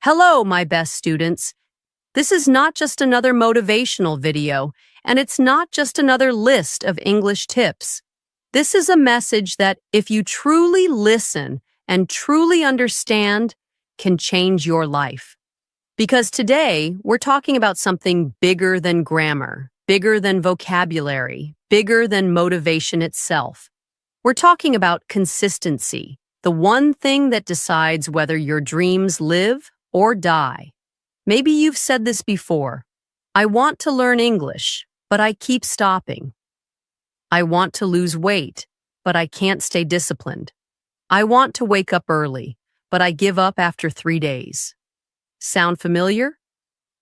Hello, my best students. This is not just another motivational video, and it's not just another list of English tips. This is a message that, if you truly listen and truly understand, can change your life. Because today, we're talking about something bigger than grammar, bigger than vocabulary, bigger than motivation itself. We're talking about consistency, the one thing that decides whether your dreams live or die. Maybe you've said this before. I want to learn English, but I keep stopping. I want to lose weight, but I can't stay disciplined. I want to wake up early, but I give up after 3 days. Sound familiar?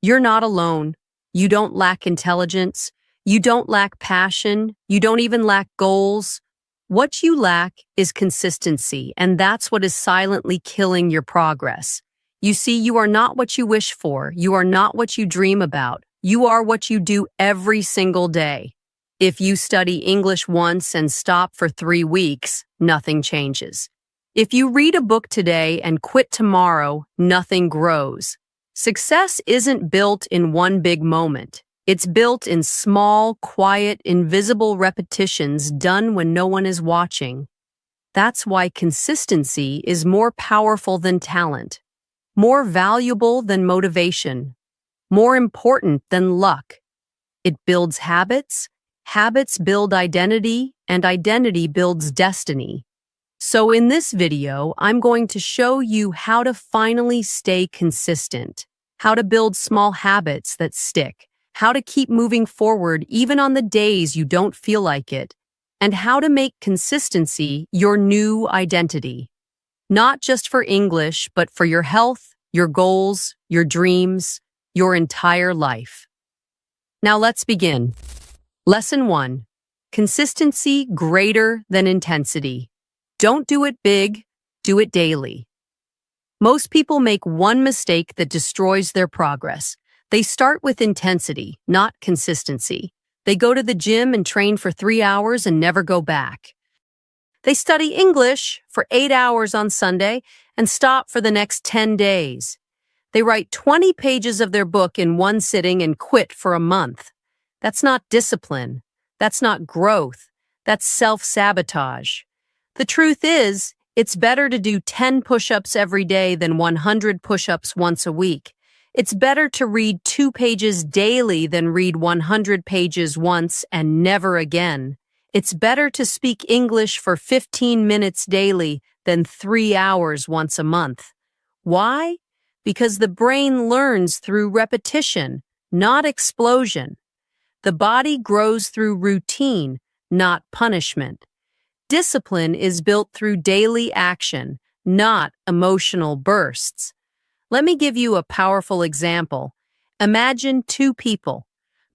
You're not alone. You don't lack intelligence. You don't lack passion. You don't even lack goals. What you lack is consistency, and that's what is silently killing your progress. You see, you are not what you wish for. You are not what you dream about. You are what you do every single day. If you study English once and stop for 3 weeks, nothing changes. If you read a book today and quit tomorrow, nothing grows. Success isn't built in one big moment. It's built in small, quiet, invisible repetitions done when no one is watching. That's why consistency is more powerful than talent, more valuable than motivation, more important than luck. It builds habits, habits build identity, and identity builds destiny. So in this video, I'm going to show you how to finally stay consistent, how to build small habits that stick, how to keep moving forward even on the days you don't feel like it, and how to make consistency your new identity. Not just for English, but for your health, your goals, your dreams, your entire life. Now let's begin. Lesson 1. Consistency greater than intensity. Don't do it big, do it daily. Most people make one mistake that destroys their progress. They start with intensity, not consistency. They go to the gym and train for 3 hours and never go back. They study English for 8 hours on Sunday and stop for the next 10 days. They write 20 pages of their book in one sitting and quit for a month. That's not discipline. That's not growth. That's self-sabotage. The truth is, it's better to do 10 push-ups every day than 100 push-ups once a week. It's better to read 2 pages daily than read 100 pages once and never again. It's better to speak English for 15 minutes daily than 3 hours once a month. Why? Because the brain learns through repetition, not explosion. The body grows through routine, not punishment. Discipline is built through daily action, not emotional bursts. Let me give you a powerful example. Imagine 2 people.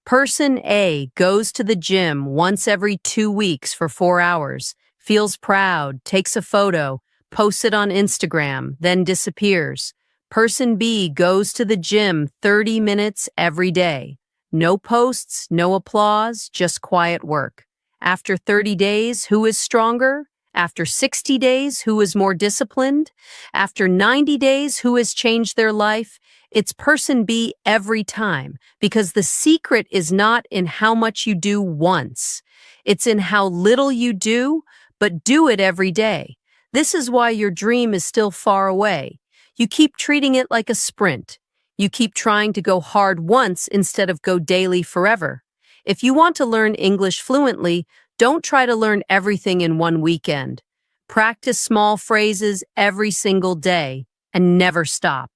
Person A goes to the gym once every 2 weeks for 4 hours, feels proud, takes a photo, posts it on Instagram, then disappears. Person B goes to the gym 30 minutes every day. No posts, no applause, just quiet work. After 30 days, who is stronger? After 60 days, who is more disciplined? After 90 days, who has changed their life? It's person B every time, because the secret is not in how much you do once. It's in how little you do, but do it every day. This is why your dream is still far away. You keep treating it like a sprint. You keep trying to go hard once instead of go daily forever. If you want to learn English fluently, don't try to learn everything in one weekend. Practice small phrases every single day and never stop.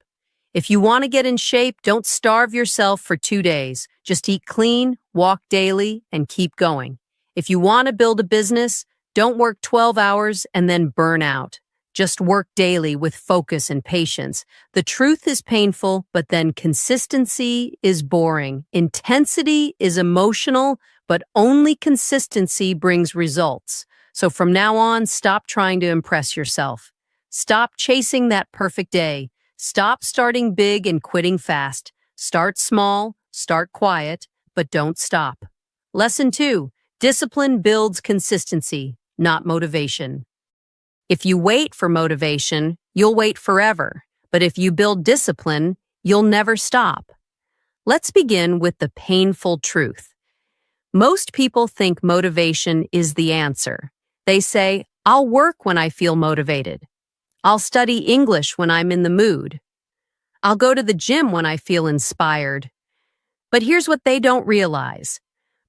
If you want to get in shape, don't starve yourself for 2 days. Just eat clean, walk daily, and keep going. If you want to build a business, don't work 12 hours and then burn out. Just work daily with focus and patience. The truth is painful, but then consistency is boring. Intensity is emotional, but only consistency brings results. So from now on, stop trying to impress yourself. Stop chasing that perfect day. Stop starting big and quitting fast. Start small, start quiet, but don't stop. Lesson 2, discipline builds consistency, not motivation. If you wait for motivation, you'll wait forever. But if you build discipline, you'll never stop. Let's begin with the painful truth. Most people think motivation is the answer. They say, I'll work when I feel motivated. I'll study English when I'm in the mood. I'll go to the gym when I feel inspired. But here's what they don't realize.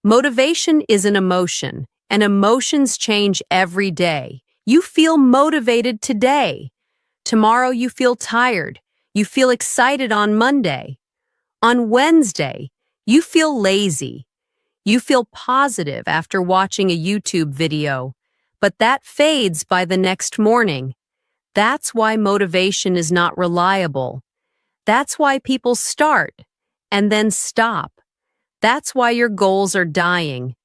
Motivation is an emotion, and emotions change every day. You feel motivated today. Tomorrow you feel tired. You feel excited on Monday. On Wednesday, you feel lazy. You feel positive after watching a YouTube video, but that fades by the next morning. That's why motivation is not reliable. That's why people start and then stop. That's why your goals are dying.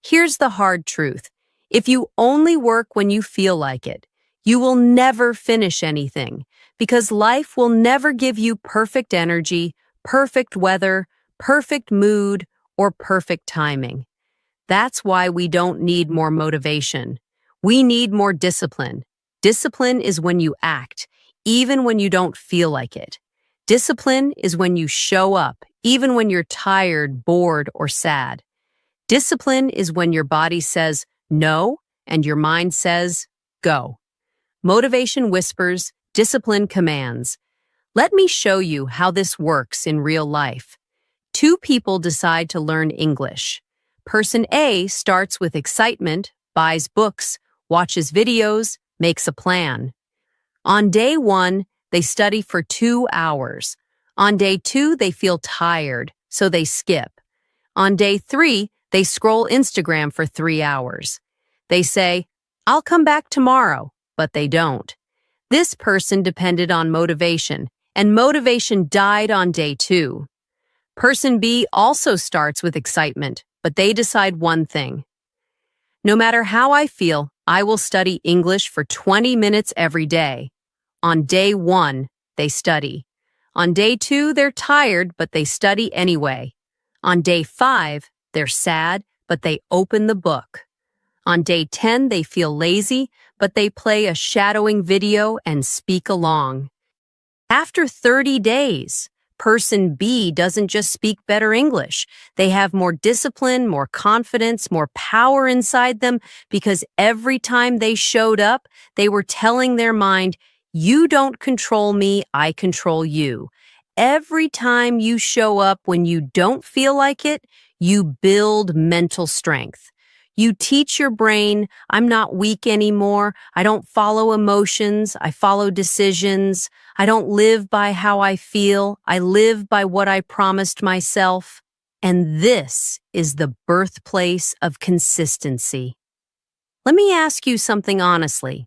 Here's the hard truth. If you only work when you feel like it, you will never finish anything because life will never give you perfect energy, perfect weather, perfect mood, or perfect timing. That's why we don't need more motivation. We need more discipline. Discipline is when you act, even when you don't feel like it. Discipline is when you show up, even when you're tired, bored, or sad. Discipline is when your body says no and your mind says go. Motivation whispers, discipline commands. Let me show you how this works in real life. Two people decide to learn English. Person A starts with excitement, buys books, watches videos, makes a plan. On day 1, they study for 2 hours. On day 2, they feel tired, so they skip. On day 3, they scroll Instagram for 3 hours. They say, I'll come back tomorrow, but they don't. This person depended on motivation, and motivation died on day 2. Person B also starts with excitement, but they decide one thing. No matter how I feel, I will study English for 20 minutes every day. On day 1, they study. On day 2, they're tired, but they study anyway. On day 5, they're sad, but they open the book. On day 10, they feel lazy, but they play a shadowing video and speak along. After 30 days, person B doesn't just speak better English. They have more discipline, more confidence, more power inside them because every time they showed up, they were telling their mind, you don't control me, I control you. Every time you show up when you don't feel like it, you build mental strength. You teach your brain, I'm not weak anymore. I don't follow emotions. I follow decisions. I don't live by how I feel. I live by what I promised myself. And this is the birthplace of consistency. Let me ask you something honestly.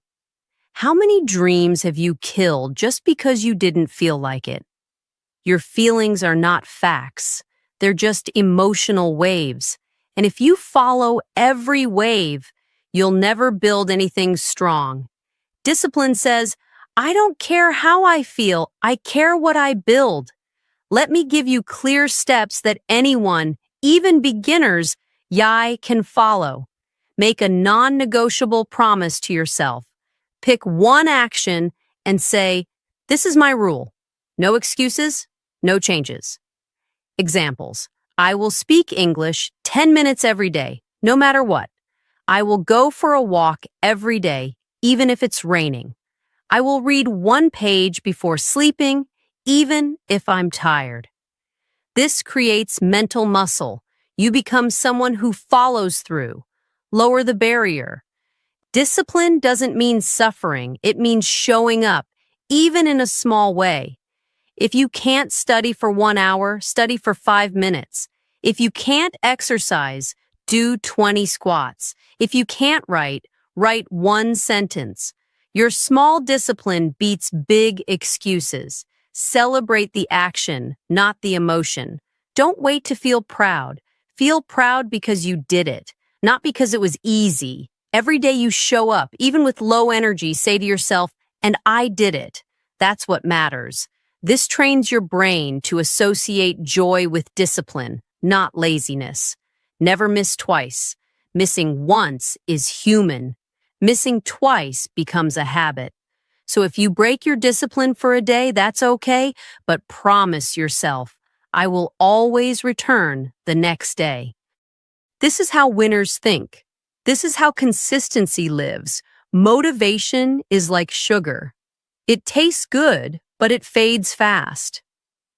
How many dreams have you killed just because you didn't feel like it? Your feelings are not facts. They're just emotional waves. And if you follow every wave, you'll never build anything strong. Discipline says, I don't care how I feel, I care what I build. Let me give you clear steps that anyone, even beginners, can follow. Make a non-negotiable promise to yourself. Pick one action and say, this is my rule. No excuses, no changes. Examples. I will speak English 10 minutes every day, no matter what. I will go for a walk every day, even if it's raining. I will read 1 page before sleeping, even if I'm tired. This creates mental muscle. You become someone who follows through. Lower the barrier. Discipline doesn't mean suffering. It means showing up, even in a small way. If you can't study for 1 hour, study for 5 minutes. If you can't exercise, do 20 squats. If you can't write 1 sentence. Your small discipline beats big excuses. Celebrate the action, not the emotion. Don't wait to feel proud. Feel proud because you did it, not because it was easy. Every day you show up, even with low energy, say to yourself, and I did it. That's what matters. This trains your brain to associate joy with discipline, not laziness. Never miss twice. Missing once is human. Missing twice becomes a habit. So if you break your discipline for a day, that's okay, but promise yourself, I will always return the next day. This is how winners think. This is how consistency lives. Motivation is like sugar. It tastes good, but it fades fast.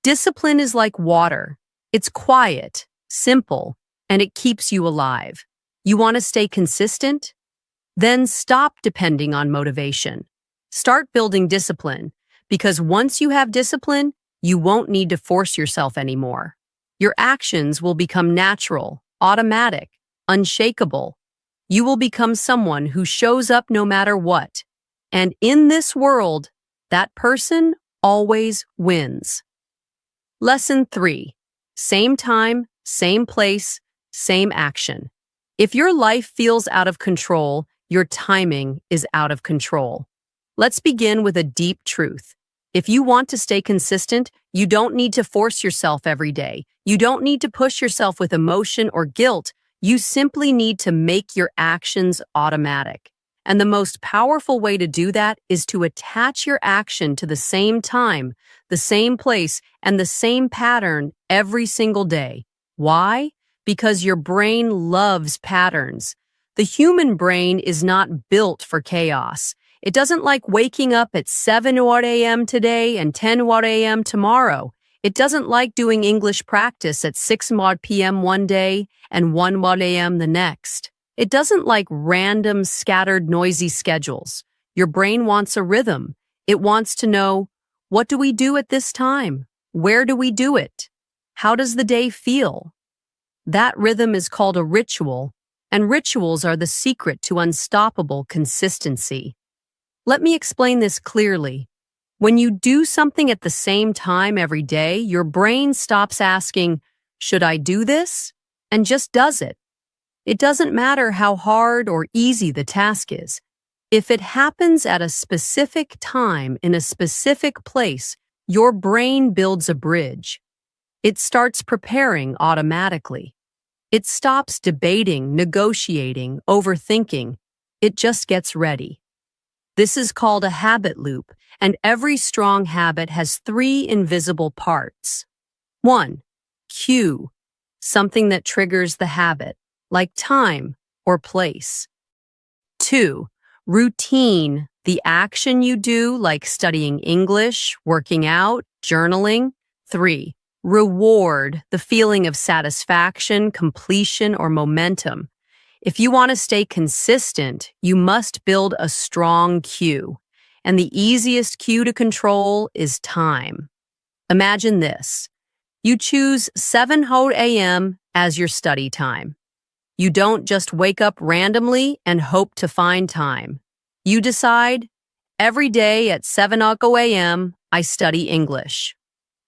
Discipline is like water. It's quiet, simple, and it keeps you alive. You want to stay consistent? Then stop depending on motivation. Start building discipline, because once you have discipline, you won't need to force yourself anymore. Your actions will become natural, automatic, unshakable. You will become someone who shows up no matter what. And in this world, that person always wins. Lesson 3. Same time, same place, same action. If your life feels out of control, your timing is out of control. Let's begin with a deep truth. If you want to stay consistent, you don't need to force yourself every day. You don't need to push yourself with emotion or guilt. You simply need to make your actions automatic. And the most powerful way to do that is to attach your action to the same time, the same place, and the same pattern every single day. Why? Because your brain loves patterns. The human brain is not built for chaos. It doesn't like waking up at 7 a.m. today and 10 a.m. tomorrow. It doesn't like doing English practice at 6 p.m. one day and 1 a.m. the next. It doesn't like random, scattered, noisy schedules. Your brain wants a rhythm. It wants to know, what do we do at this time? Where do we do it? How does the day feel? That rhythm is called a ritual, and rituals are the secret to unstoppable consistency. Let me explain this clearly. When you do something at the same time every day, your brain stops asking, should I do this? And just does it. It doesn't matter how hard or easy the task is. If it happens at a specific time in a specific place, your brain builds a bridge. It starts preparing automatically. It stops debating, negotiating, overthinking. It just gets ready. This is called a habit loop, and every strong habit has 3 invisible parts. 1. Cue, something that triggers the habit, like time or place. 2. Routine, the action you do, like studying English, working out, journaling. 3. Reward, the feeling of satisfaction, completion, or momentum. If you want to stay consistent, you must build a strong cue. And the easiest cue to control is time. Imagine this. You choose 7 a.m. as your study time. You don't just wake up randomly and hope to find time. You decide, every day at 7 a.m., I study English.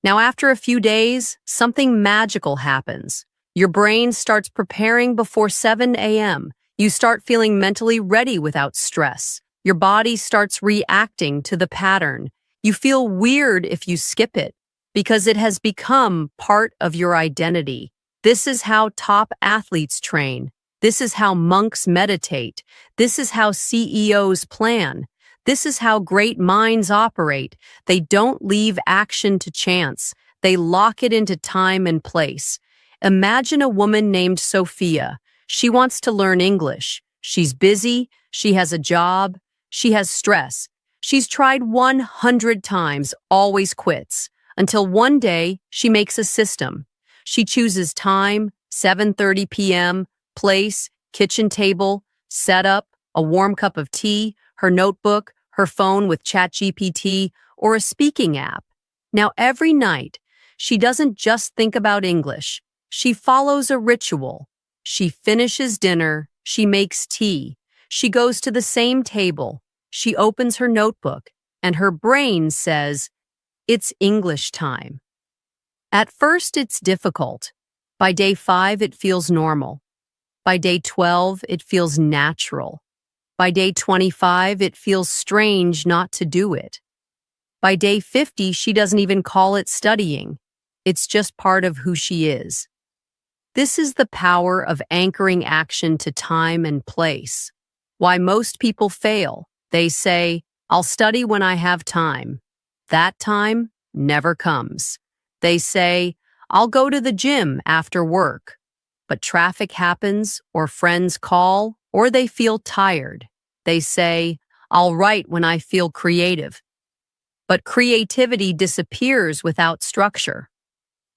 Now, after a few days, something magical happens. Your brain starts preparing before 7 a.m. You start feeling mentally ready without stress. Your body starts reacting to the pattern. You feel weird if you skip it, because it has become part of your identity. This is how top athletes train. This is how monks meditate. This is how CEOs plan. This is how great minds operate. They don't leave action to chance. They lock it into time and place. Imagine a woman named Sophia. She wants to learn English. She's busy. She has a job. She has stress. She's tried 100 times, always quits, until one day she makes a system. She chooses time, 7:30 p.m., place, kitchen table, setup, a warm cup of tea, her notebook, her phone with ChatGPT, or a speaking app. Now, every night, she doesn't just think about English. She follows a ritual. She finishes dinner. She makes tea. She goes to the same table. She opens her notebook, and her brain says, it's English time. At first, it's difficult. By day 5, it feels normal. By day 12, it feels natural. By day 25, it feels strange not to do it. By day 50, she doesn't even call it studying. It's just part of who she is. This is the power of anchoring action to time and place. Why most people fail. They say, I'll study when I have time. That time never comes. They say, I'll go to the gym after work. But traffic happens, or friends call, or they feel tired. They say, I'll write when I feel creative. But creativity disappears without structure.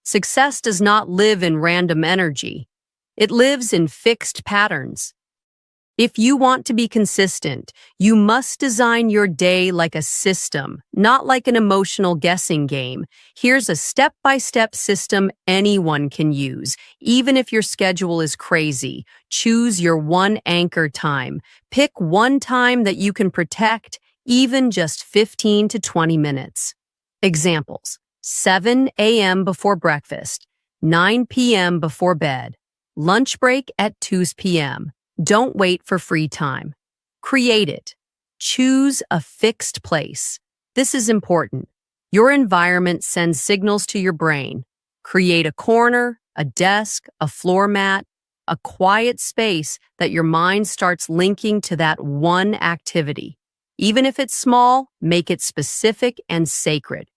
Success does not live in random energy. It lives in fixed patterns. If you want to be consistent, you must design your day like a system, not like an emotional guessing game. Here's a step-by-step system anyone can use, even if your schedule is crazy. Choose your one anchor time. Pick one time that you can protect, even just 15 to 20 minutes. Examples: 7 a.m. before breakfast, 9 p.m. before bed, lunch break at 2 p.m. Don't wait for free time. Create it. Choose a fixed place. This is important. Your environment sends signals to your brain. Create a corner, a desk, a floor mat, a quiet space that your mind starts linking to that one activity. Even if it's small, make it specific and sacred.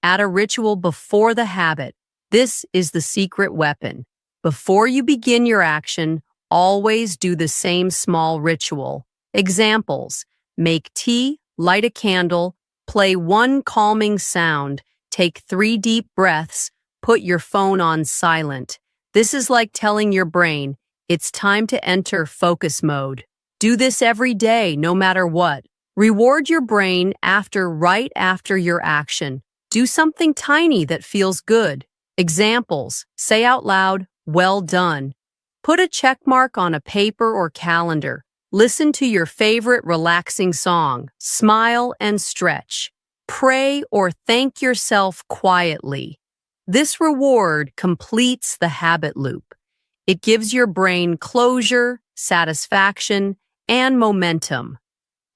Add a ritual before the habit. This is the secret weapon. Before you begin your action, always do the same small ritual. Examples: make tea, light a candle, play one calming sound, take 3 deep breaths, put your phone on silent. This is like telling your brain, it's time to enter focus mode. Do this every day, no matter what. Reward your brain right after your action. Do something tiny that feels good. Examples: say out loud, well done. Put a check mark on a paper or calendar. Listen to your favorite relaxing song. Smile and stretch. Pray or thank yourself quietly. This reward completes the habit loop. It gives your brain closure, satisfaction, and momentum.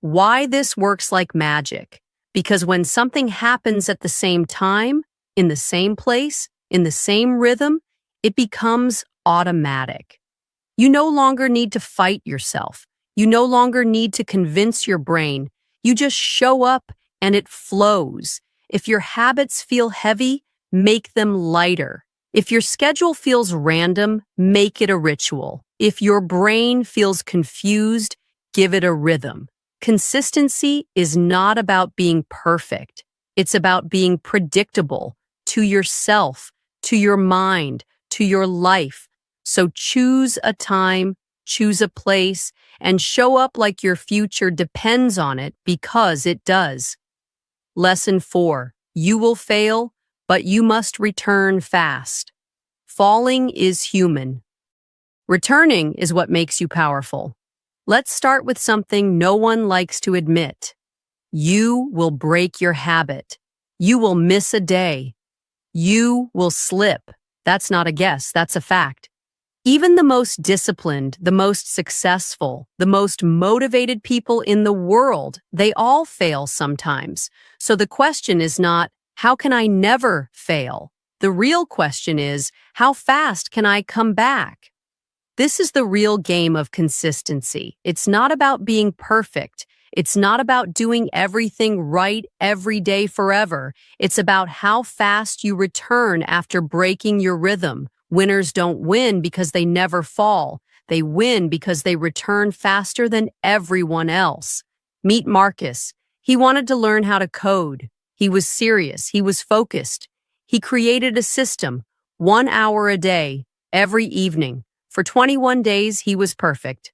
Why this works like magic? Because when something happens at the same time, in the same place, in the same rhythm, it becomes automatic. You no longer need to fight yourself. You no longer need to convince your brain. You just show up and it flows. If your habits feel heavy, make them lighter. If your schedule feels random, make it a ritual. If your brain feels confused, give it a rhythm. Consistency is not about being perfect. It's about being predictable to yourself, to your mind, to your life. So choose a time, choose a place, and show up like your future depends on it, because it does. Lesson 4. You will fail, but you must return fast. Falling is human. Returning is what makes you powerful. Let's start with something no one likes to admit. You will break your habit. You will miss a day. You will slip. That's not a guess, that's a fact. Even the most disciplined, the most successful, the most motivated people in the world, they all fail sometimes. So the question is not, how can I never fail? The real question is, how fast can I come back? This is the real game of consistency. It's not about being perfect. It's not about doing everything right every day forever. It's about how fast you return after breaking your rhythm. Winners don't win because they never fall. They win because they return faster than everyone else. Meet Marcus. He wanted to learn how to code. He was serious. He was focused. He created a system, 1 hour a day, every evening. For 21 days, he was perfect.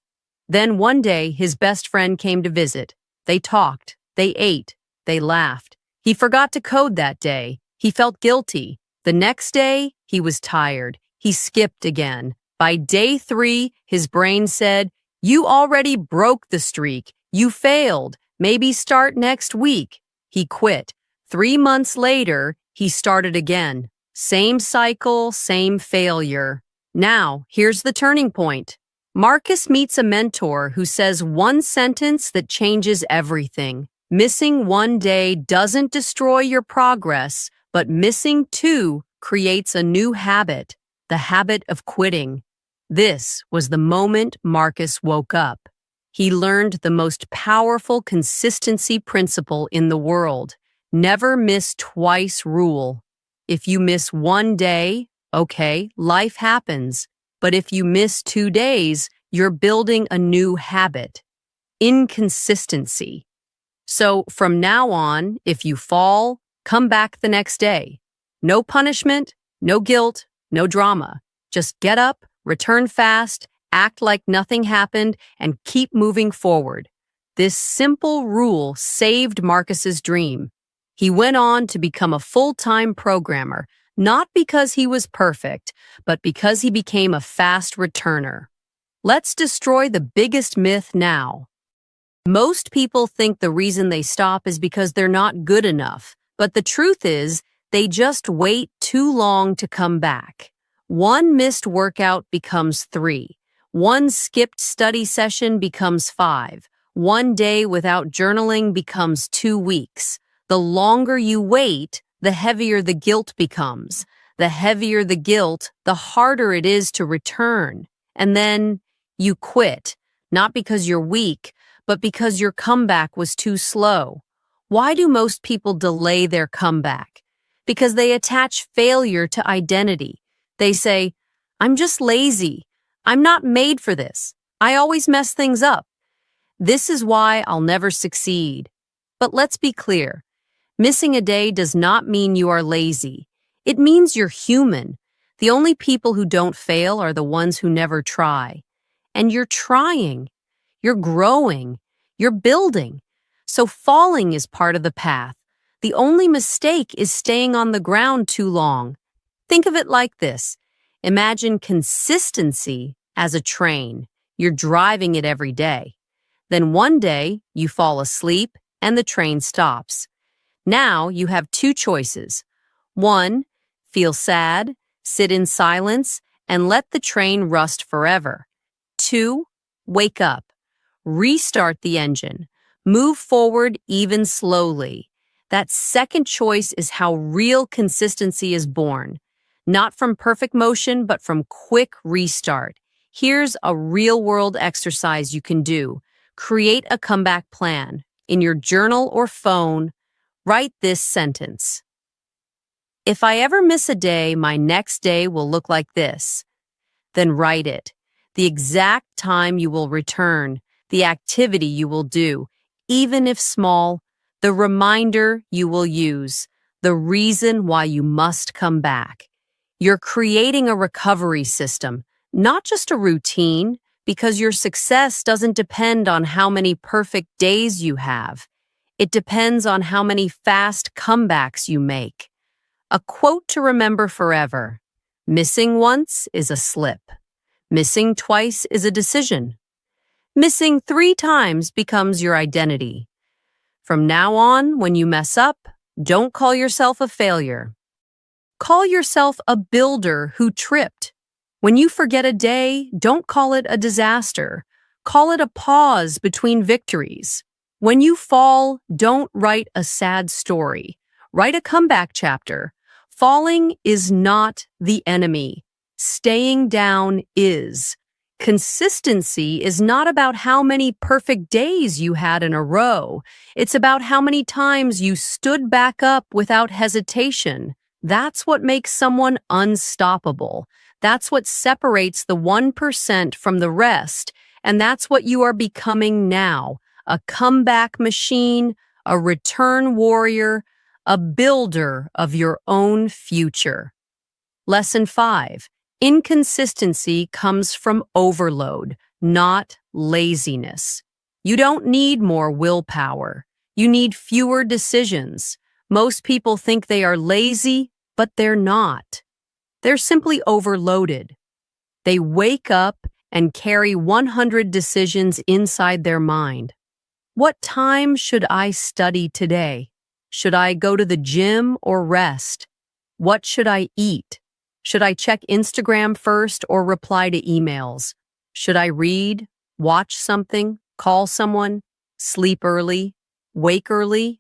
Then one day, his best friend came to visit. They talked, they ate, they laughed. He forgot to code that day. He felt guilty. The next day, he was tired. He skipped again. By day 3, his brain said, "You already broke the streak. You failed. Maybe start next week." He quit. 3 months later, he started again. Same cycle, same failure. Now, here's the turning point. Marcus meets a mentor who says one sentence that changes everything. Missing one day doesn't destroy your progress, but missing 2 creates a new habit, the habit of quitting. This was the moment Marcus woke up. He learned the most powerful consistency principle in the world. Never miss twice rule. If you miss one day, okay, life happens. But if you miss 2 days, you're building a new habit. Inconsistency. So from now on, if you fall, come back the next day. No punishment, no guilt, no drama. Just get up, return fast, act like nothing happened, and keep moving forward. This simple rule saved Marcus's dream. He went on to become a full-time programmer, not because he was perfect, but because he became a fast returner. Let's destroy the biggest myth now. Most people think the reason they stop is because they're not good enough, but the truth is, they just wait too long to come back. One missed workout becomes 3. One skipped study session becomes 5. One day without journaling becomes 2 weeks. The longer you wait, the heavier the guilt becomes. The heavier the guilt, the harder it is to return. And then you quit, not because you're weak, but because your comeback was too slow. Why do most people delay their comeback? Because they attach failure to identity. They say, I'm just lazy. I'm not made for this. I always mess things up. This is why I'll never succeed. But let's be clear. Missing a day does not mean you are lazy. It means you're human. The only people who don't fail are the ones who never try. And you're trying. You're growing. You're building. So falling is part of the path. The only mistake is staying on the ground too long. Think of it like this. Imagine consistency as a train. You're driving it every day. Then one day, you fall asleep and the train stops. Now you have 2 choices. 1, feel sad, sit in silence, and let the train rust forever. 2, wake up. Restart the engine. Move forward even slowly. That second choice is how real consistency is born. Not from perfect motion, but from quick restart. Here's a real-world exercise you can do. Create a comeback plan. In your journal or phone, write this sentence. If I ever miss a day, my next day will look like this. Then write it. The exact time you will return, the activity you will do, even if small, the reminder you will use, the reason why you must come back. You're creating a recovery system, not just a routine, because your success doesn't depend on how many perfect days you have. It depends on how many fast comebacks you make. A quote to remember forever. Missing once is a slip. Missing twice is a decision. Missing 3 times becomes your identity. From now on, when you mess up, don't call yourself a failure. Call yourself a builder who tripped. When you forget a day, don't call it a disaster. Call it a pause between victories. When you fall, don't write a sad story. Write a comeback chapter. Falling is not the enemy. Staying down is. Consistency is not about how many perfect days you had in a row. It's about how many times you stood back up without hesitation. That's what makes someone unstoppable. That's what separates the 1% from the rest, and that's what you are becoming now. A comeback machine, a return warrior, a builder of your own future. Lesson 5. Inconsistency comes from overload, not laziness. You don't need more willpower. You need fewer decisions. Most people think they are lazy, but they're not. They're simply overloaded. They wake up and carry 100 decisions inside their mind. What time should I study today? Should I go to the gym or rest? What should I eat? Should I check Instagram first or reply to emails? Should I read, watch something, call someone, sleep early, wake early?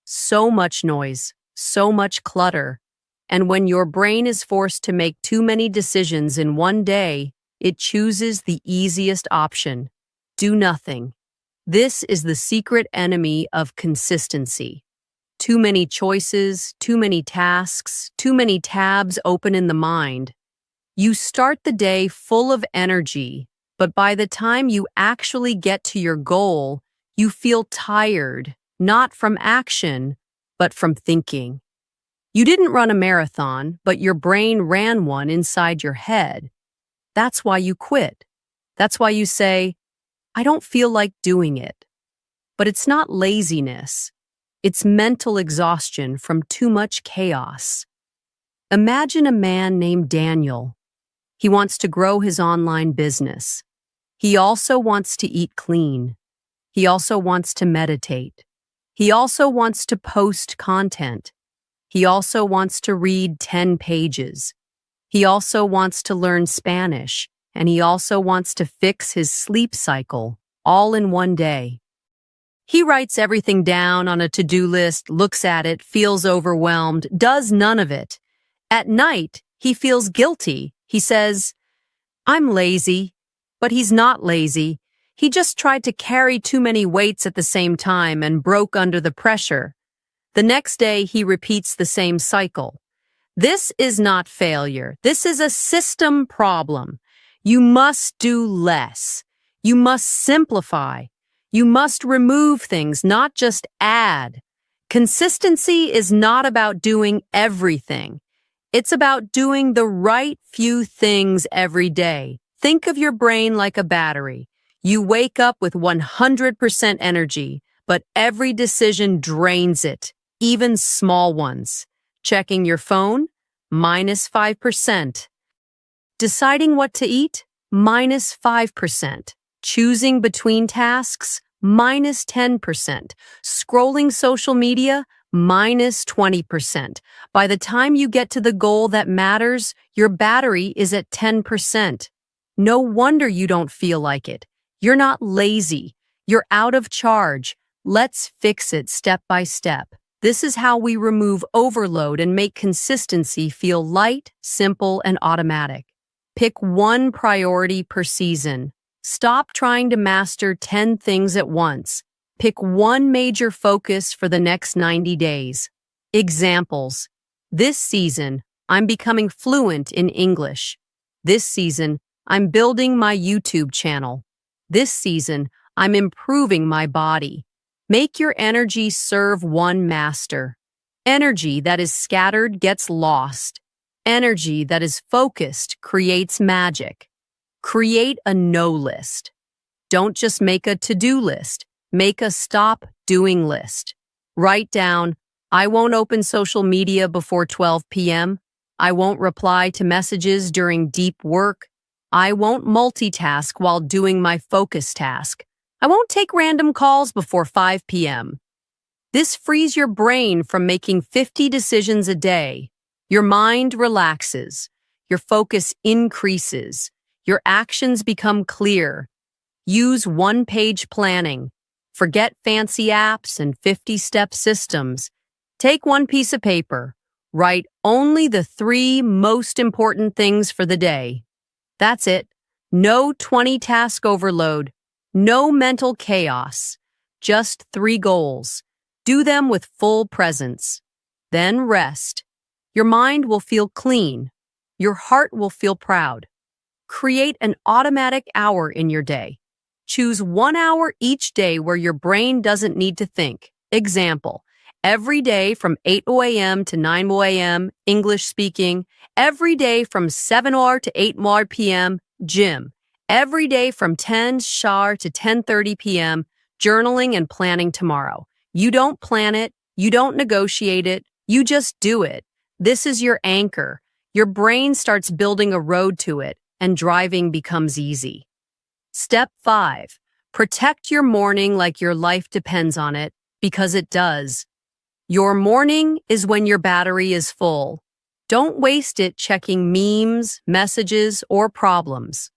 So much noise, so much clutter. And when your brain is forced to make too many decisions in one day, it chooses the easiest option. Do nothing. This is the secret enemy of consistency. Too many choices, too many tasks, too many tabs open in the mind. You start the day full of energy, but by the time you actually get to your goal, you feel tired, not from action, but from thinking. You didn't run a marathon, but your brain ran one inside your head. That's why you quit. That's why you say, I don't feel like doing it. But it's not laziness. It's mental exhaustion from too much chaos. Imagine a man named Daniel. He wants to grow his online business. He also wants to eat clean. He also wants to meditate. He also wants to post content. He also wants to read 10 pages. He also wants to learn Spanish, and he also wants to fix his sleep cycle, all in one day. He writes everything down on a to-do list, looks at it, feels overwhelmed, does none of it. At night, he feels guilty. He says, I'm lazy, but he's not lazy. He just tried to carry too many weights at the same time and broke under the pressure. The next day, he repeats the same cycle. This is not failure. This is a system problem. You must do less. You must simplify. You must remove things, not just add. Consistency is not about doing everything. It's about doing the right few things every day. Think of your brain like a battery. You wake up with 100% energy, but every decision drains it, even small ones. Checking your phone? -5%. Deciding what to eat? -5%. Choosing between tasks? -10%. Scrolling social media? -20%. By the time you get to the goal that matters, your battery is at 10%. No wonder you don't feel like it. You're not lazy. You're out of charge. Let's fix it step by step. This is how we remove overload and make consistency feel light, simple, and automatic. Pick one priority per season. Stop trying to master 10 things at once. Pick one major focus for the next 90 days. Examples. This season, I'm becoming fluent in English. This season, I'm building my YouTube channel. This season, I'm improving my body. Make your energy serve one master. Energy that is scattered gets lost. Energy that is focused creates magic. Create a no list. Don't just make a to-do list. Make a stop doing list. Write down, I won't open social media before 12 p.m. I won't reply to messages during deep work. I won't multitask while doing my focus task. I won't take random calls before 5 p.m. This frees your brain from making 50 decisions a day. Your mind relaxes. Your focus increases. Your actions become clear. Use one-page planning. Forget fancy apps and 50-step systems. Take one piece of paper. Write only the 3 most important things for the day. That's it. No 20-task overload. No mental chaos. Just 3 goals. Do them with full presence. Then rest. Your mind will feel clean. Your heart will feel proud. Create an automatic hour in your day. Choose 1 hour each day where your brain doesn't need to think. Example, every day from 8 a.m. to 9 a.m., English speaking. Every day from 7 to 8 p.m., gym. Every day from 10 to 10:30 p.m., journaling and planning tomorrow. You don't plan it. You don't negotiate it. You just do it. This is your anchor. Your brain starts building a road to it, and driving becomes easy. Step 5. Protect your morning like your life depends on it, because it does. Your morning is when your battery is full. Don't waste it checking memes, messages, or problems.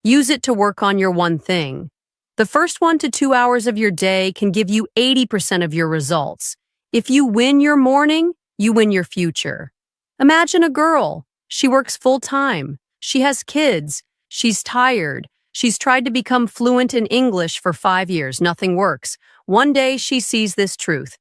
Use it to work on your one thing. The first 1 to 2 hours of your day can give you 80% of your results. If you win your morning, you win your future. Imagine a girl. She works full-time. She has kids. She's tired. She's tried to become fluent in English for 5 years. Nothing works. One day she sees this truth.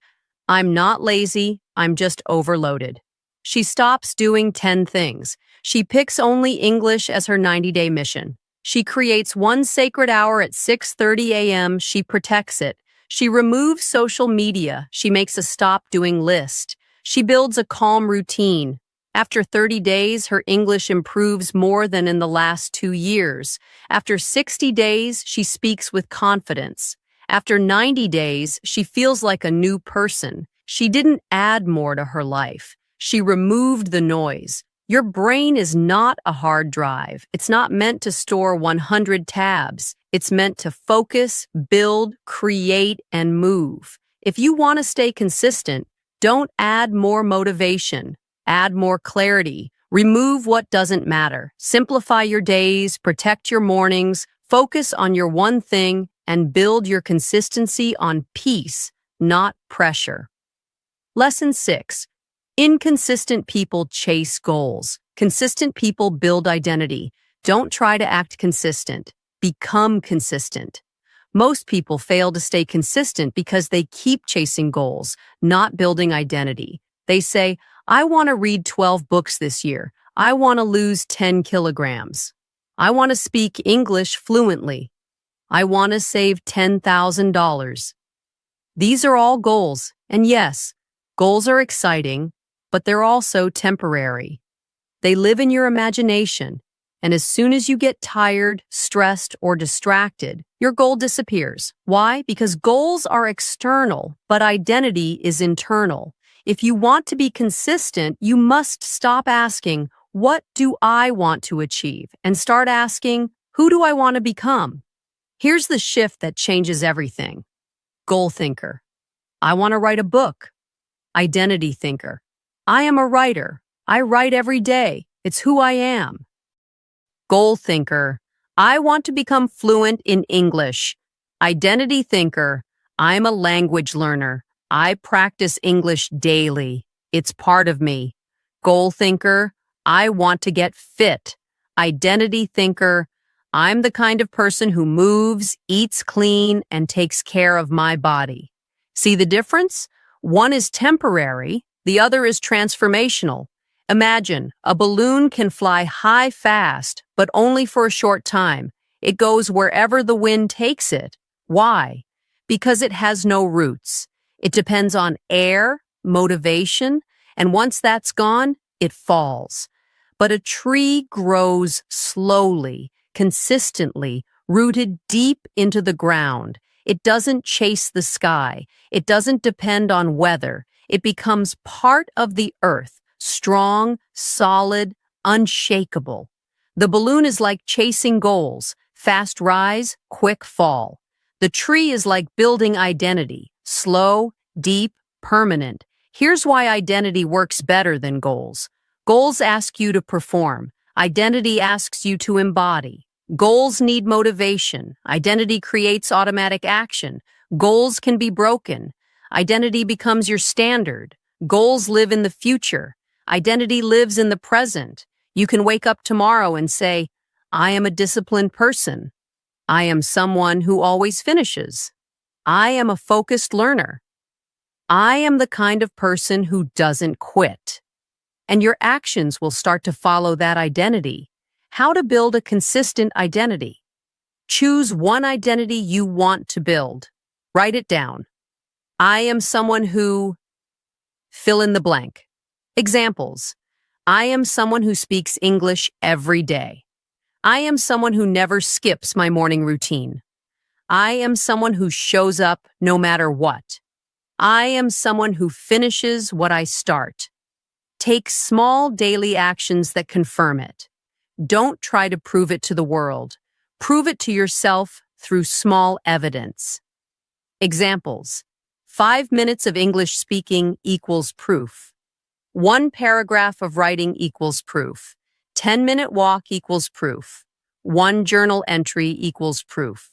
I'm not lazy, I'm just overloaded. She stops doing 10 things. She picks only English as her 90-day mission. She creates one sacred hour at 6:30 a.m. She protects it. She removes social media. She makes a stop doing list. She builds a calm routine. After 30 days, her English improves more than in the last 2 years. After 60 days, she speaks with confidence. After 90 days, she feels like a new person. She didn't add more to her life. She removed the noise. Your brain is not a hard drive. It's not meant to store 100 tabs. It's meant to focus, build, create, and move. If you want to stay consistent, don't add more motivation. Add more clarity. Remove what doesn't matter. Simplify your days, protect your mornings, focus on your one thing, and build your consistency on peace, not pressure. Lesson 6. Inconsistent people chase goals. Consistent people build identity. Don't try to act consistent. Become consistent. Most people fail to stay consistent because they keep chasing goals, not building identity. They say, I want to read 12 books this year. I want to lose 10 kilograms. I want to speak English fluently. I want to save $10,000. These are all goals, and yes, goals are exciting, but they're also temporary. They live in your imagination, and as soon as you get tired, stressed, or distracted, your goal disappears. Why? Because goals are external, but identity is internal. If you want to be consistent, you must stop asking, what do I want to achieve? And start asking, who do I want to become? Here's the shift that changes everything. Goal thinker. I want to write a book. Identity thinker. I am a writer. I write every day. It's who I am. Goal thinker. I want to become fluent in English. Identity thinker. I'm a language learner. I practice English daily. It's part of me. Goal thinker. I want to get fit. Identity thinker. I'm the kind of person who moves, eats clean, and takes care of my body. See the difference? One is temporary, the other is transformational. Imagine, a balloon can fly high fast, but only for a short time. It goes wherever the wind takes it. Why? Because it has no roots. It depends on air, motivation, and once that's gone, it falls. But a tree grows slowly, consistently, rooted deep into the ground. It doesn't chase the sky. It doesn't depend on weather. It becomes part of the earth, strong, solid, unshakable. The balloon is like chasing goals, fast rise, quick fall. The tree is like building identity, slow, deep, permanent. Here's why identity works better than goals. Goals ask you to perform. Identity asks you to embody. Goals need motivation. Identity creates automatic action. Goals can be broken. Identity becomes your standard. Goals live in the future. Identity lives in the present. You can wake up tomorrow and say, I am a disciplined person. I am someone who always finishes. I am a focused learner. I am the kind of person who doesn't quit. And your actions will start to follow that identity. How to build a consistent identity. Choose one identity you want to build. Write it down. I am someone who... fill in the blank. Examples. I am someone who speaks English every day. I am someone who never skips my morning routine. I am someone who shows up no matter what. I am someone who finishes what I start. Take small daily actions that confirm it. Don't try to prove it to the world. Prove it to yourself through small evidence. Examples. 5 minutes of English speaking equals proof. 1 paragraph of writing equals proof. 10-minute walk equals proof. 1 journal entry equals proof.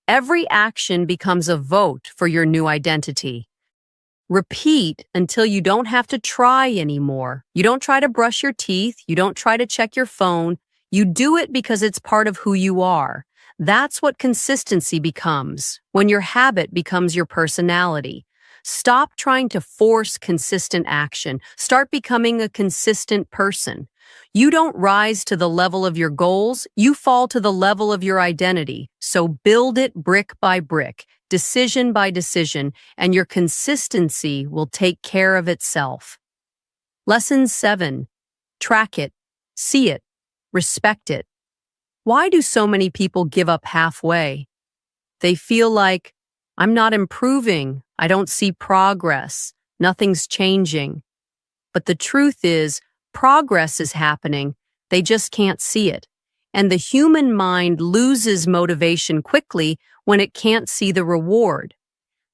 Every action becomes a vote for your new identity. Repeat until you don't have to try anymore. You don't try to brush your teeth. You don't try to check your phone. You do it because it's part of who you are. That's what consistency becomes, when your habit becomes your personality. Stop trying to force consistent action. Start becoming a consistent person. You don't rise to the level of your goals, you fall to the level of your identity. So build it brick by brick, decision by decision, and your consistency will take care of itself. Lesson 7. Track it, see it, respect it. Why do so many people give up halfway? They feel like, I'm not improving, I don't see progress, nothing's changing. But the truth is, progress is happening, they just can't see it. And the human mind loses motivation quickly when it can't see the reward.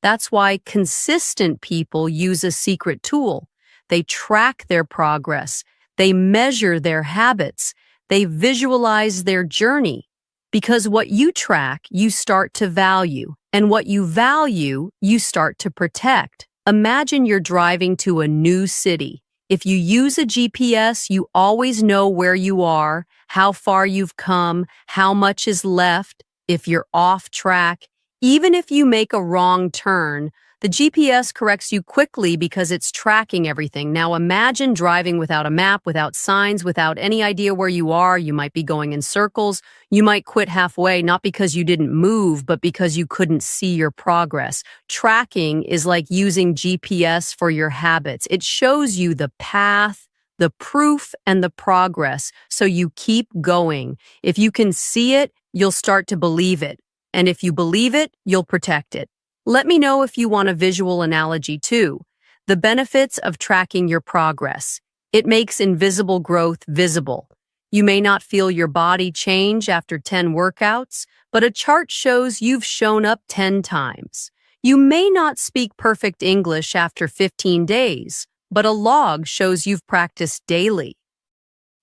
That's why consistent people use a secret tool. They track their progress, they measure their habits, they visualize their journey. Because what you track, you start to value, and what you value, you start to protect. Imagine you're driving to a new city. If you use a GPS, you always know where you are, how far you've come, how much is left, if you're off track. Even if you make a wrong turn, the GPS corrects you quickly because it's tracking everything. Now imagine driving without a map, without signs, without any idea where you are. You might be going in circles. You might quit halfway, not because you didn't move, but because you couldn't see your progress. Tracking is like using GPS for your habits. It shows you the path, the proof, and the progress, so you keep going. If you can see it, you'll start to believe it. And if you believe it, you'll protect it. Let me know if you want a visual analogy too. The benefits of tracking your progress. It makes invisible growth visible. You may not feel your body change after 10 workouts, but a chart shows you've shown up 10 times. You may not speak perfect English after 15 days, but a log shows you've practiced daily.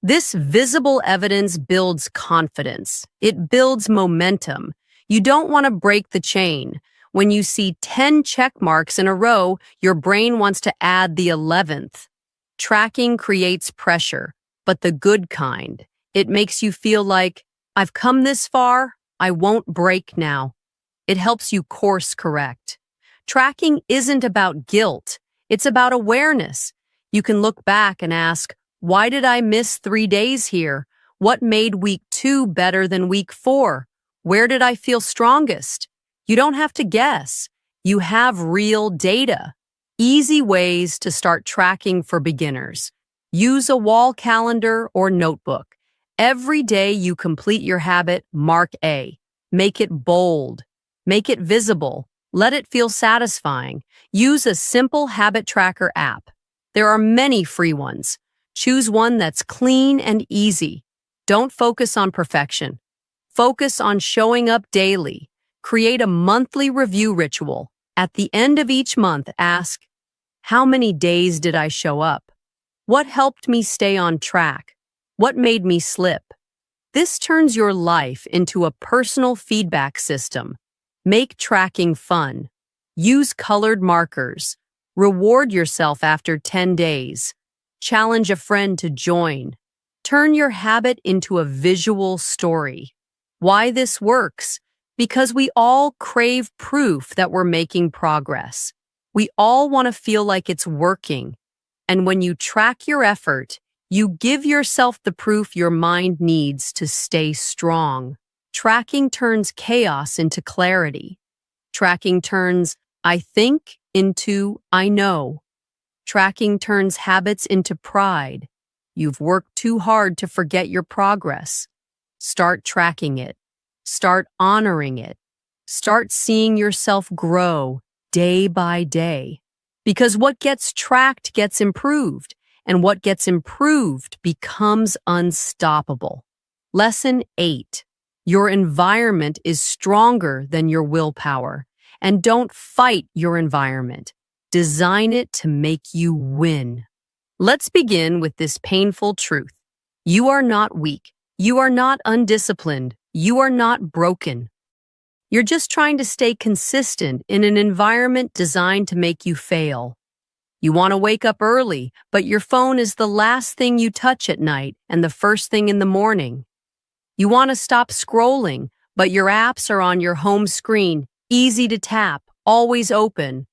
This visible evidence builds confidence. It builds momentum. You don't want to break the chain. When you see 10 check marks in a row, your brain wants to add the 11th. Tracking creates pressure, but the good kind. It makes you feel like, I've come this far, I won't break now. It helps you course correct. Tracking isn't about guilt, it's about awareness. You can look back and ask, why did I miss 3 days here? What made week 2 better than week 4? Where did I feel strongest? You don't have to guess. You have real data. Easy ways to start tracking for beginners. Use a wall calendar or notebook. Every day you complete your habit, mark A. Make it bold. Make it visible. Let it feel satisfying. Use a simple habit tracker app. There are many free ones. Choose one that's clean and easy. Don't focus on perfection. Focus on showing up daily. Create a monthly review ritual. At the end of each month, ask, how many days did I show up? What helped me stay on track? What made me slip? This turns your life into a personal feedback system. Make tracking fun. Use colored markers. Reward yourself after 10 days. Challenge a friend to join. Turn your habit into a visual story. Why this works? Because we all crave proof that we're making progress. We all want to feel like it's working. And when you track your effort, you give yourself the proof your mind needs to stay strong. Tracking turns chaos into clarity. Tracking turns I think into I know. Tracking turns habits into pride. You've worked too hard to forget your progress. Start tracking it. Start honoring it. Start seeing yourself grow day by day. Because what gets tracked gets improved, and what gets improved becomes unstoppable. Lesson 8. Your environment is stronger than your willpower. And don't fight your environment. Design it to make you win. Let's begin with this painful truth. You are not weak. You are not undisciplined. You are not broken. You're just trying to stay consistent in an environment designed to make you fail. You want to wake up early, but your phone is the last thing you touch at night and the first thing in the morning. You want to stop scrolling, but your apps are on your home screen, easy to tap, always open.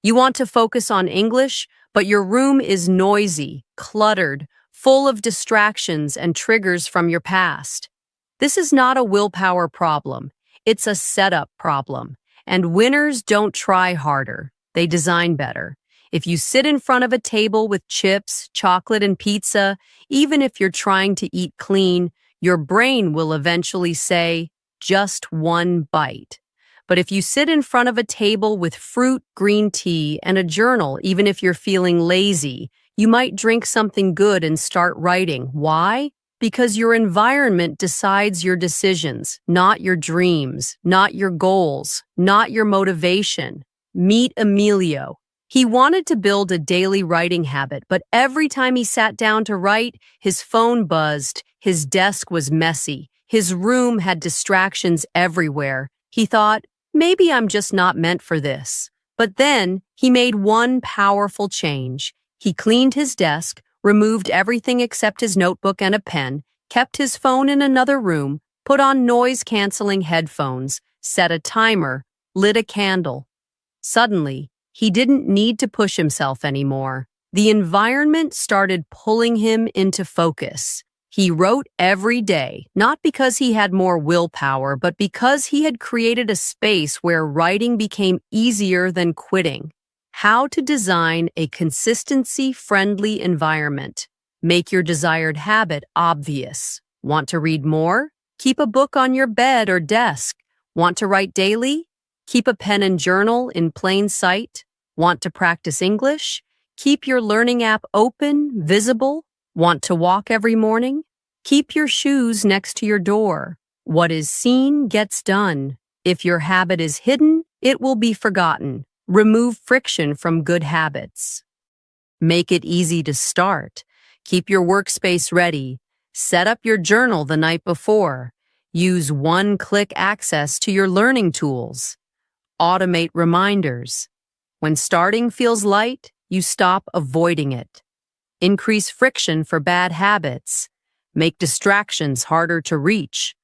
You want to focus on English, but your room is noisy, cluttered, full of distractions and triggers from your past. This is not a willpower problem. It's a setup problem. And winners don't try harder. They design better. If you sit in front of a table with chips, chocolate, and pizza, even if you're trying to eat clean, your brain will eventually say, just one bite. But if you sit in front of a table with fruit, green tea, and a journal, even if you're feeling lazy, you might drink something good and start writing. Why? Because your environment decides your decisions, not your dreams, not your goals, not your motivation. Meet Emilio. He wanted to build a daily writing habit, but every time he sat down to write, his phone buzzed, his desk was messy, his room had distractions everywhere. He thought, maybe I'm just not meant for this. But then he made one powerful change. He cleaned his desk, removed everything except his notebook and a pen, kept his phone in another room, put on noise-canceling headphones, set a timer, lit a candle. Suddenly, he didn't need to push himself anymore. The environment started pulling him into focus. He wrote every day, not because he had more willpower, but because he had created a space where writing became easier than quitting. How to design a consistency-friendly environment. Make your desired habit obvious. Want to read more? Keep a book on your bed or desk. Want to write daily? Keep a pen and journal in plain sight. Want to practice English? Keep your learning app open, visible. Want to walk every morning? Keep your shoes next to your door. What is seen gets done. If your habit is hidden, it will be forgotten. Remove friction from good habits. Make it easy to start. Keep your workspace ready. Set up your journal the night before. Use one-click access to your learning tools. Automate reminders. When starting feels light, you stop avoiding it. Increase friction for bad habits. Make distractions harder to reach.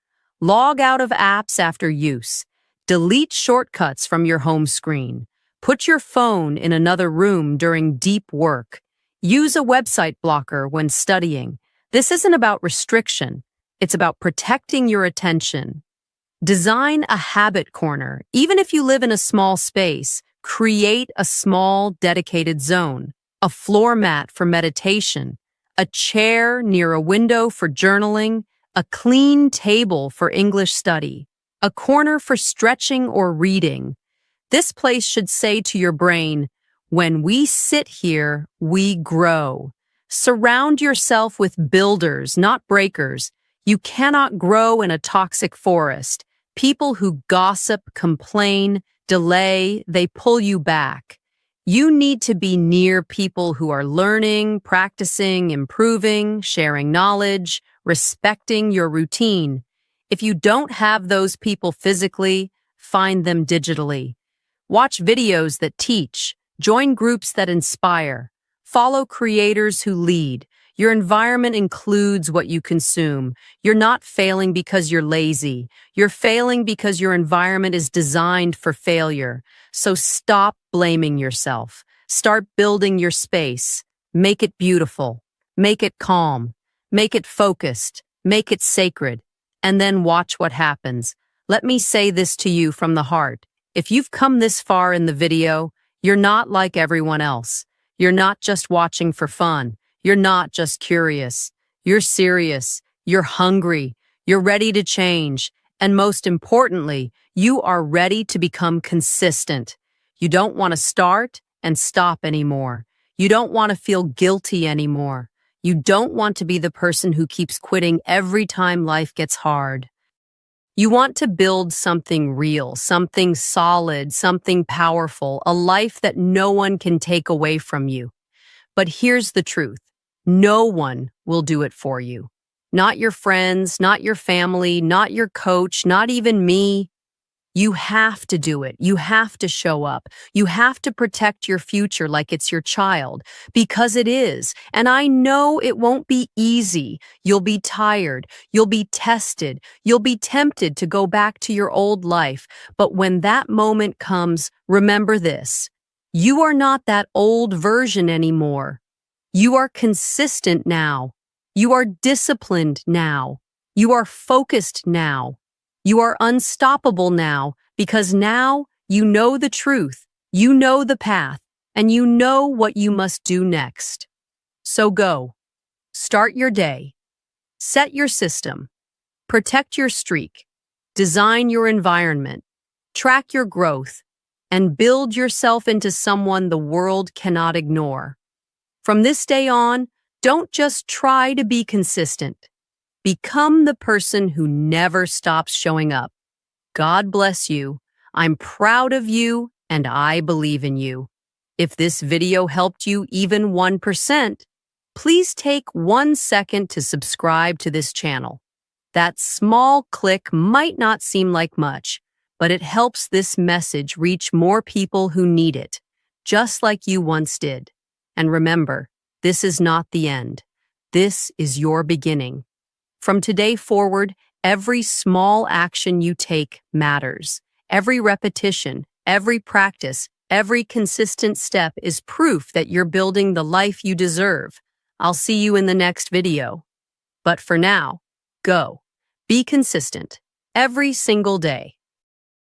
Log out of apps after use. Delete shortcuts from your home screen. Put your phone in another room during deep work. Use a website blocker when studying. This isn't about restriction. It's about protecting your attention. Design a habit corner. Even if you live in a small space, create a small, dedicated zone. A floor mat for meditation. A chair near a window for journaling. A clean table for English study. A corner for stretching or reading. This place should say to your brain, when we sit here, we grow. Surround yourself with builders, not breakers. You cannot grow in a toxic forest. People who gossip, complain, delay, they pull you back. You need to be near people who are learning, practicing, improving, sharing knowledge, respecting your routine. If you don't have those people physically, find them digitally. Watch videos that teach. Join groups that inspire. Follow creators who lead. Your environment includes what you consume. You're not failing because you're lazy. You're failing because your environment is designed for failure. So stop blaming yourself. Start building your space. Make it beautiful. Make it calm. Make it focused. Make it sacred. And then watch what happens. Let me say this to you from the heart. If you've come this far in the video, you're not like everyone else. You're not just watching for fun. You're not just curious. You're serious. You're hungry. You're ready to change. And most importantly, you are ready to become consistent. You don't want to start and stop anymore. You don't want to feel guilty anymore. You don't want to be the person who keeps quitting every time life gets hard. You want to build something real, something solid, something powerful, a life that no one can take away from you. But here's the truth. No one will do it for you. Not your friends, not your family, not your coach, not even me. You have to do it. You have to show up. You have to protect your future like it's your child, because it is. And I know it won't be easy. You'll be tired. You'll be tested. You'll be tempted to go back to your old life. But when that moment comes, remember this. You are not that old version anymore. You are consistent now. You are disciplined now. You are focused now. You are unstoppable now, because now you know the truth, you know the path, and you know what you must do next. So go. Start your day. Set your system. Protect your streak. Design your environment. Track your growth. And build yourself into someone the world cannot ignore. From this day on, don't just try to be consistent. Become the person who never stops showing up. God bless you. I'm proud of you, and I believe in you. If this video helped you even 1%, please take 1 second to subscribe to this channel. That small click might not seem like much, but it helps this message reach more people who need it, just like you once did. And remember, this is not the end. This is your beginning. From today forward, every small action you take matters. Every repetition, every practice, every consistent step is proof that you're building the life you deserve. I'll see you in the next video. But for now, go. Be consistent every single day.